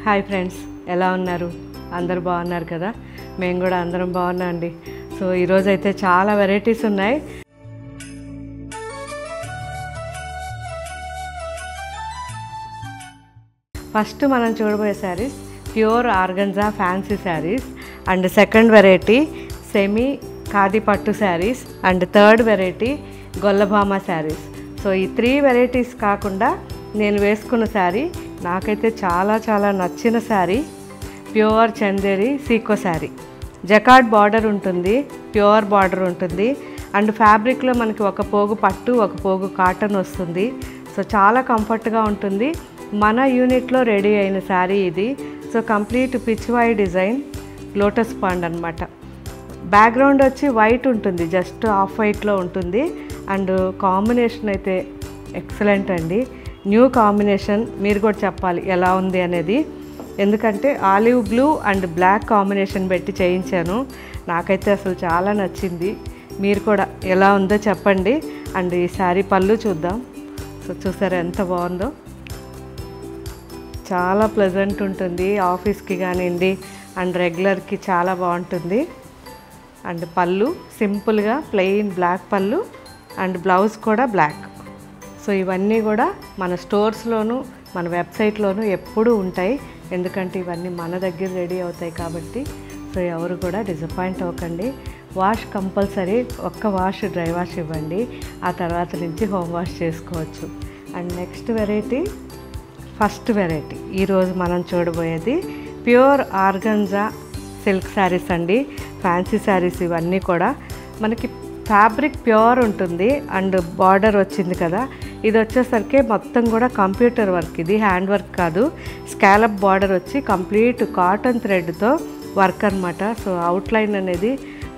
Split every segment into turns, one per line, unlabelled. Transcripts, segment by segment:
Hi friends, ఎలా ఉన్నారు? అందరూ బాగున్నారు కదా? మేము కూడా అందరం బాగున్నాం అండి. సో ఈరోజు అయితే చాలా వెరైటీస్ ఉన్నాయి. ఫస్ట్ మనం చూడబోయే saris pure organza fancy saris, and second variety semi khadi పట్టు saris, and third variety Gollabhama saris. So ఈ 3 వెరైటీస్ కాకుండా నేను వేసుకున్న శారీ నాకైతే చాలా నచ్చిన sari pure Chanderi sico sari. Jacquard border ఉంటుంది, ప్యూర్ బార్డర్ ఉంటుంది, అండ్ ఫ్యాబ్రిక్లో మనకి ఒక పోగు పట్టు ఒక పోగు కాటన్ వస్తుంది. సో చాలా కంఫర్ట్గా ఉంటుంది. మన యూనిట్లో రెడీ అయిన శారీ ఇది. So complete pichwai design lotus pond అనమాట. బ్యాక్గ్రౌండ్ వచ్చి వైట్ ఉంటుంది, జస్ట్ ఆఫ్ వైట్లో ఉంటుంది. అండ్ కాంబినేషన్ అయితే ఎక్సలెంట్ అండి. New combination. మీరు కూడా చెప్పాలి ఎలా ఉంది అనేది, ఎందుకంటే olive blue and black combination పెట్టి చేయించాను. నాకైతే అసలు చాలా నచ్చింది. మీరు కూడా ఎలా ఉందో చెప్పండి. అండ్ ఈ శారీ పళ్ళు చూద్దాం. సో చూసారా ఎంత బాగుందో. చాలా ప్లెజెంట్ ఉంటుంది, ఆఫీస్కి కానివ్వండి అండ్ రెగ్యులర్కి చాలా బాగుంటుంది. అండ్ పళ్ళు సింపుల్గా ప్లెయిన్ బ్లాక్ పళ్ళు, అండ్ బ్లౌజ్ కూడా బ్లాక్. సో ఇవన్నీ కూడా మన స్టోర్స్లోను మన వెబ్సైట్లోనూ ఎప్పుడూ ఉంటాయి, ఎందుకంటే ఇవన్నీ మన దగ్గర రెడీ అవుతాయి కాబట్టి. సో ఎవరు కూడా డిసప్పాయింట్ అవ్వకండి. వాష్ కంపల్సరీ, ఒక్క వాష్ డ్రై వాష్ ఇవ్వండి, ఆ తర్వాత నుంచి హోమ్ వాష్ చేసుకోవచ్చు. And next variety, first variety ఈరోజు మనం చూడబోయేది ప్యూర్ ఆర్గంజా సిల్క్ శారీస్ అండి. ఫ్యాన్సీ శారీస్ ఇవన్నీ కూడా మనకి ఫ్యాబ్రిక్ ప్యూర్ ఉంటుంది, అండ్ బార్డర్ వచ్చింది కదా, ఇది వచ్చేసరికి మొత్తం కూడా కంప్యూటర్ వర్క్. ఇది హ్యాండ్ వర్క్ కాదు, స్కాలప్ బార్డర్ వచ్చి కంప్లీట్ కాటన్ థ్రెడ్తో వర్క్ అనమాట. సో అవుట్లైన్ అనేది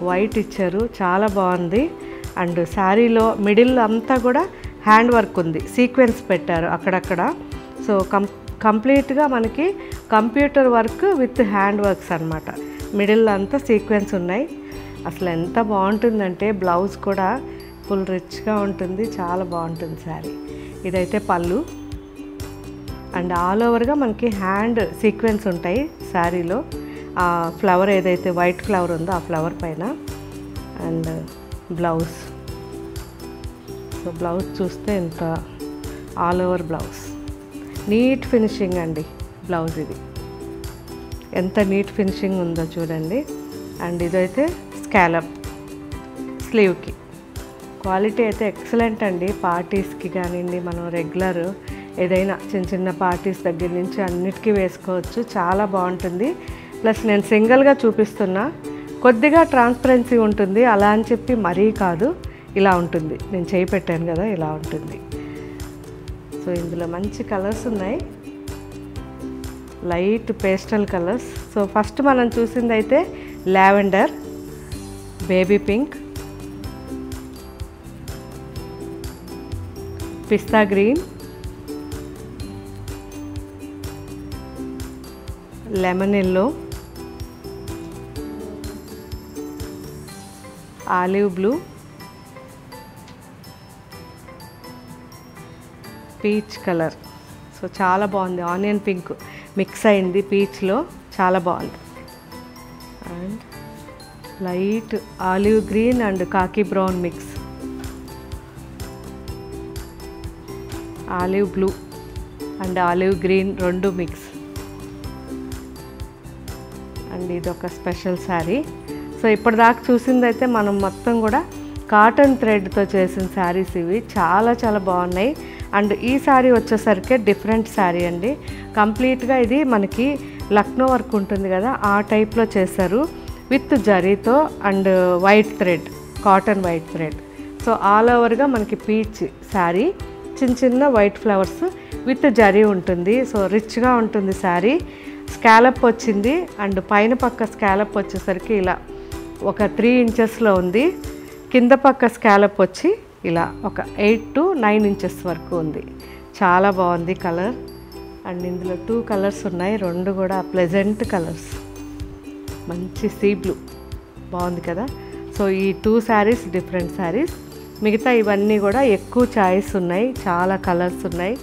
వైట్ ఇచ్చారు, చాలా బాగుంది. అండ్ శారీలో మిడిల్ అంతా కూడా హ్యాండ్ వర్క్ ఉంది, సీక్వెన్స్ పెట్టారు అక్కడక్కడ. సో కంప్లీట్గా మనకి computer work with hand works అనమాట. మిడిల్ అంతా సీక్వెన్స్ ఉన్నాయి. అసలు ఎంత బాగుంటుందంటే బ్లౌజ్ కూడా ఫుల్ రిచ్గా ఉంటుంది, చాలా బాగుంటుంది శారీ. ఇదైతే పళ్ళు, అండ్ ఆల్ ఓవర్గా మనకి హ్యాండ్ సీక్వెన్స్ ఉంటాయి శారీలో. ఆ ఫ్లవర్ ఏదైతే వైట్ ఫ్లవర్ ఉందో ఆ ఫ్లవర్ పైన. అండ్ బ్లౌజ్, సో బ్లౌజ్ చూస్తే ఎంత all over blouse, neat finishing అండి బ్లౌజ్. ఇది ఎంత నీట్ ఫినిషింగ్ ఉందో చూడండి. అండ్ ఇదైతే స్కాలప్ స్లీవ్కి. క్వాలిటీ అయితే ఎక్సలెంట్ అండి. పార్టీస్కి కానివ్వండి, మనం రెగ్యులర్ ఏదైనా చిన్న పార్టీస్ దగ్గర నుంచి అన్నిటికీ వేసుకోవచ్చు, చాలా బాగుంటుంది. ప్లస్ నేను సింగిల్గా చూపిస్తున్నా, కొద్దిగా ట్రాన్స్పరెన్సీ ఉంటుంది, అలా అని చెప్పి మరీ కాదు, ఇలా ఉంటుంది. నేను చేయి పెట్టాను కదా, ఇలా ఉంటుంది. సో ఇందులో మంచి కలర్స్ ఉన్నాయి, light pastel colours. So first మనం చూసింది అయితే lavender, baby pink, pista green, lemon yellow, olive blue, peach colour. So చాలా బాగుంది, ఆనియన్ పింక్ మిక్స్ అయింది పీచ్లో, చాలా బాగుంది. And light olive green and khaki brown mix, olive blue and olive green రెండు మిక్స్. అండ్ ఇది ఒక స్పెషల్ శారీ. సో ఇప్పటిదాకా చూసిందైతే మనం మొత్తం కూడా కాటన్ థ్రెడ్తో చేసిన శారీస్ ఇవి, చాలా బాగున్నాయి. అండ్ ఈ శారీ వచ్చేసరికి డిఫరెంట్ శారీ అండి. కంప్లీట్గా ఇది మనకి లక్నో వర్క్ ఉంటుంది కదా, ఆ టైప్లో చేశారు, విత్ జరీతో and white thread, cotton white thread. So all ఓవర్గా మనకి పీచ్ శారీ, చిన్న వైట్ ఫ్లవర్స్ విత్ జరీ ఉంటుంది. సో రిచ్గా ఉంటుంది శారీ. స్కాలప్ వచ్చింది, అండ్ పైన పక్క స్కాలప్ వచ్చేసరికి ఇలా ఒక 3 ఇంచెస్లో ఉంది. కింద పక్క స్కాలప్ వచ్చి ఇలా ఒక 8 to 9 ఇంచెస్ వరకు ఉంది. చాలా బాగుంది కలర్. అండ్ ఇందులో 2 కలర్స్ ఉన్నాయి, రెండు కూడా ప్లెజెంట్ కలర్స్. మంచి సీ బ్లూ బాగుంది కదా. సో ఈ 2 శారీస్ డిఫరెంట్ శారీస్. మిగతా ఇవన్నీ కూడా ఎక్కువ చాయిస్ ఉన్నాయి, చాలా కలర్స్ ఉన్నాయి,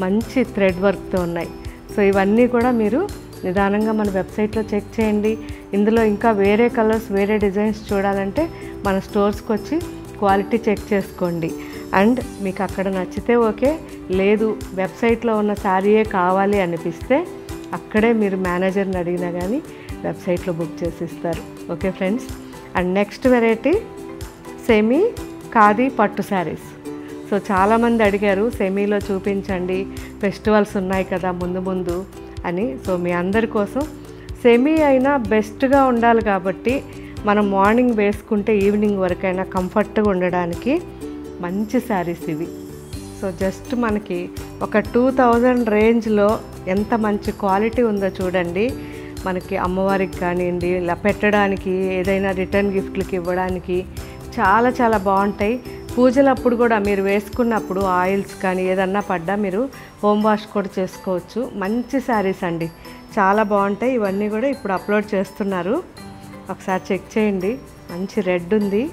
మంచి థ్రెడ్ వర్క్తో ఉన్నాయి. సో సో ఇవన్నీ కూడా మీరు నిదానంగా మన వెబ్సైట్లో చెక్ చేయండి. ఇందులో ఇంకా వేరే కలర్స్ వేరే డిజైన్స్ చూడాలంటే మన స్టోర్స్కి వచ్చి క్వాలిటీ చెక్ చేసుకోండి. అండ్ మీకు అక్కడ నచ్చితే ఓకే, లేదు వెబ్సైట్లో ఉన్న శారీయే కావాలి అనిపిస్తే అక్కడే మీరు మేనేజర్ని అడిగినా కానీ వెబ్సైట్లో బుక్ చేసి ఇస్తారు. Okay friends. And next variety semi khadi పట్టు శారీస్. సో చాలామంది అడిగారు సెమీలో చూపించండి, ఫెస్టివల్స్ ఉన్నాయి కదా ముందు అని. సో మీ అందరి కోసం సెమీ అయినా బెస్ట్గా ఉండాలి కాబట్టి మనం మార్నింగ్ వేసుకుంటే ఈవినింగ్ వరకైనా కంఫర్ట్గా ఉండడానికి మంచి శారీస్ ఇవి. సో జస్ట్ మనకి ఒక 2000 రేంజ్లో ఎంత మంచి క్వాలిటీ ఉందో చూడండి. మనకి అమ్మవారికి కానివ్వండి, ఇలా పెట్టడానికి, ఏదైనా రిటర్న్ గిఫ్ట్లకి ఇవ్వడానికి చాలా చాలా బాగుంటాయి. పూజలప్పుడు కూడా మీరు వేసుకున్నప్పుడు ఆయిల్స్ కానీ ఏదన్నా పడ్డా మీరు హోమ్ వాష్ కూడా చేసుకోవచ్చు. మంచి శారీస్ అండి, చాలా బాగుంటాయి. ఇవన్నీ కూడా ఇప్పుడు అప్లోడ్ చేస్తున్నారు, ఒకసారి చెక్ చేయండి. మంచి రెడ్ ఉంది.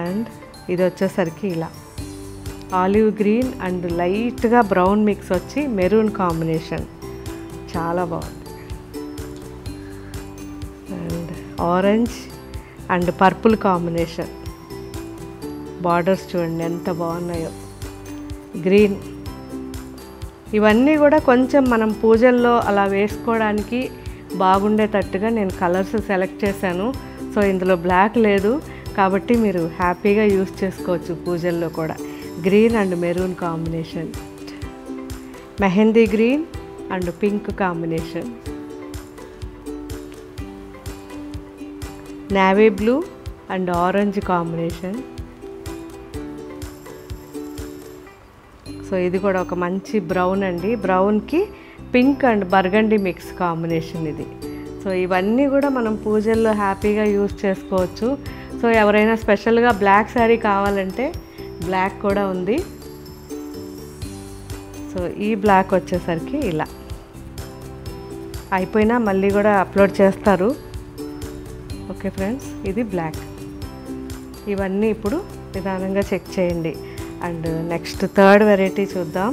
అండ్ ఇది వచ్చేసరికి ఇలా ఆలివ్ గ్రీన్ అండ్ లైట్గా బ్రౌన్ మిక్స్ వచ్చి మెరూన్ కాంబినేషన్, చాలా బాగుంది. And orange and purple combination, borders చూడండి ఎంత బాగున్నాయో. గ్రీన్, ఇవన్నీ కూడా కొంచెం మనం పూజల్లో అలా వేసుకోవడానికి బాగుండేటట్టుగా నేను కలర్స్ సెలెక్ట్ చేశాను. సో ఇందులో బ్లాక్ లేదు కాబట్టి మీరు హ్యాపీగా యూస్ చేసుకోవచ్చు పూజల్లో కూడా. Green and maroon combination, mehndi green and pink combination, navy blue and orange combination. So ఇది కూడా ఒక మంచి బ్రౌన్ అండి, బ్రౌన్కి pink and burgundy mix combination ఇది. సో ఇవన్నీ కూడా మనం పూజల్లో హ్యాపీగా యూస్ చేసుకోవచ్చు. సో ఎవరైనా స్పెషల్గా బ్లాక్ శారీ కావాలంటే బ్లాక్ కూడా ఉంది. సో ఈ బ్లాక్ వచ్చేసరికి ఇలా అయిపోయినా మళ్ళీ కూడా అప్లోడ్ చేస్తారు. ఓకే ఫ్రెండ్స్, ఇది బ్లాక్. ఇవన్నీ ఇప్పుడు నిదానంగా చెక్ చేయండి. అండ్ నెక్స్ట్ థర్డ్ వెరైటీ చూద్దాం.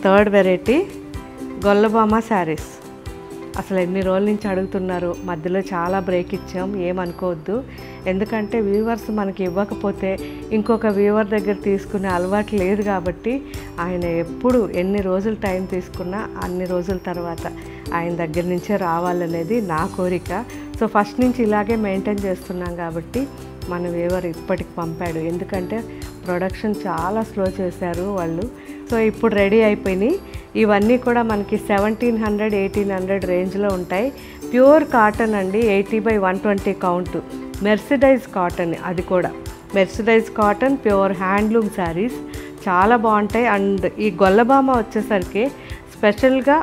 Third variety Gollabhama saris. అసలు ఎన్ని రోజుల నుంచి అడుగుతున్నారు, మధ్యలో చాలా బ్రేక్ ఇచ్చాం, ఏమనుకోవద్దు. ఎందుకంటే వ్యూవర్స్ మనకి ఇవ్వకపోతే ఇంకొక వ్యూవర్ దగ్గర తీసుకునే అలవాటు లేదు కాబట్టి ఆయన ఎప్పుడు ఎన్ని రోజులు టైం తీసుకున్నా అన్ని రోజుల తర్వాత ఆయన దగ్గర నుంచే రావాలనేది నా కోరిక. సో ఫస్ట్ నుంచి ఇలాగే మెయింటైన్ చేస్తున్నాం కాబట్టి మన వ్యూవర్ ఇప్పటికి పంపాడు. ఎందుకంటే ప్రొడక్షన్ చాలా స్లో చేశారు వాళ్ళు. సో ఇప్పుడు రెడీ అయిపోయినాయి. ఇవన్నీ కూడా మనకి 1700, 1800 రేంజ్లో ఉంటాయి. ప్యూర్ కాటన్ అండి, 80/120 కౌంట్, మెర్సిడైజ్ కాటన్. అది కూడా mercerised cotton, pure handloom saris చాలా బాగుంటాయి. అండ్ ఈ గొల్లబామ వచ్చేసరికి స్పెషల్గా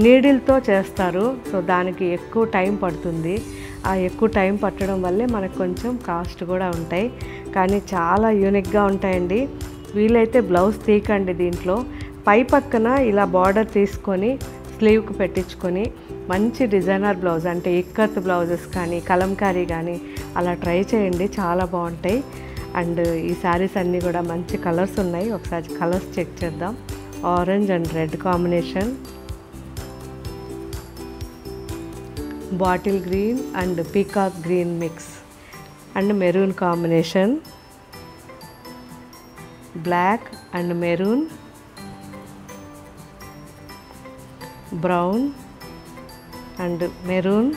నీడిల్తో చేస్తారు. సో దానికి ఎక్కువ టైం పడుతుంది. ఆ ఎక్కువ టైం పట్టడం వల్లే మనకు కొంచెం కాస్ట్ కూడా ఉంటాయి, కానీ చాలా యూనిక్గా ఉంటాయండి. వీలైతే బ్లౌజ్ తీయకండి. దీంట్లో పై పక్కన ఇలా బార్డర్ తీసుకొని స్లీవ్కి పెట్టించుకొని మంచి డిజైనర్ బ్లౌజ్ అంటే ఇక్కత్ బ్లౌజెస్ కానీ కలంకారీ కానీ అలా ట్రై చేయండి, చాలా బాగుంటాయి. అండ్ ఈ శారీస్ అన్నీ కూడా మంచి కలర్స్ ఉన్నాయి. ఒకసారి కలర్స్ చెక్ చేద్దాం. Orange and red combination, bottle green and peacock green mix and maroon combination, black and maroon, brown and maroon,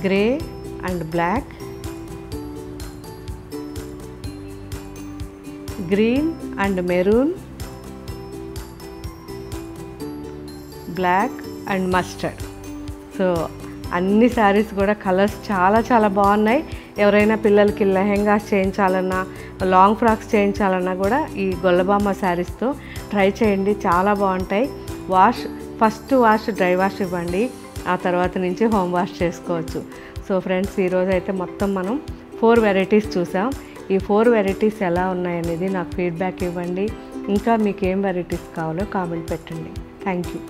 grey and black, green and maroon, black and mustard. So అన్ని శారీస్ కూడా colours చాలా చాలా బాగున్నాయి. ఎవరైనా పిల్లలకి లెహెంగాస్ చేయించాలన్నా, long frocks చేయించాలన్నా కూడా ఈ గొల్లబామ శారీస్తో ట్రై చేయండి, చాలా బాగుంటాయి. ఫస్ట్ వాష్ డ్రై వాష్ ఇవ్వండి, ఆ తర్వాత నుంచి హోమ్ వాష్ చేసుకోవచ్చు. సో ఫ్రెండ్స్, ఈరోజు అయితే మొత్తం మనం 4 వెరైటీస్ చూసాం. ఈ 4 వెరైటీస్ ఎలా ఉన్నాయనేది నాకు ఫీడ్బ్యాక్ ఇవ్వండి. ఇంకా మీకు ఏం వెరైటీస్ కావాలో కామెంట్ పెట్టండి. Thank you.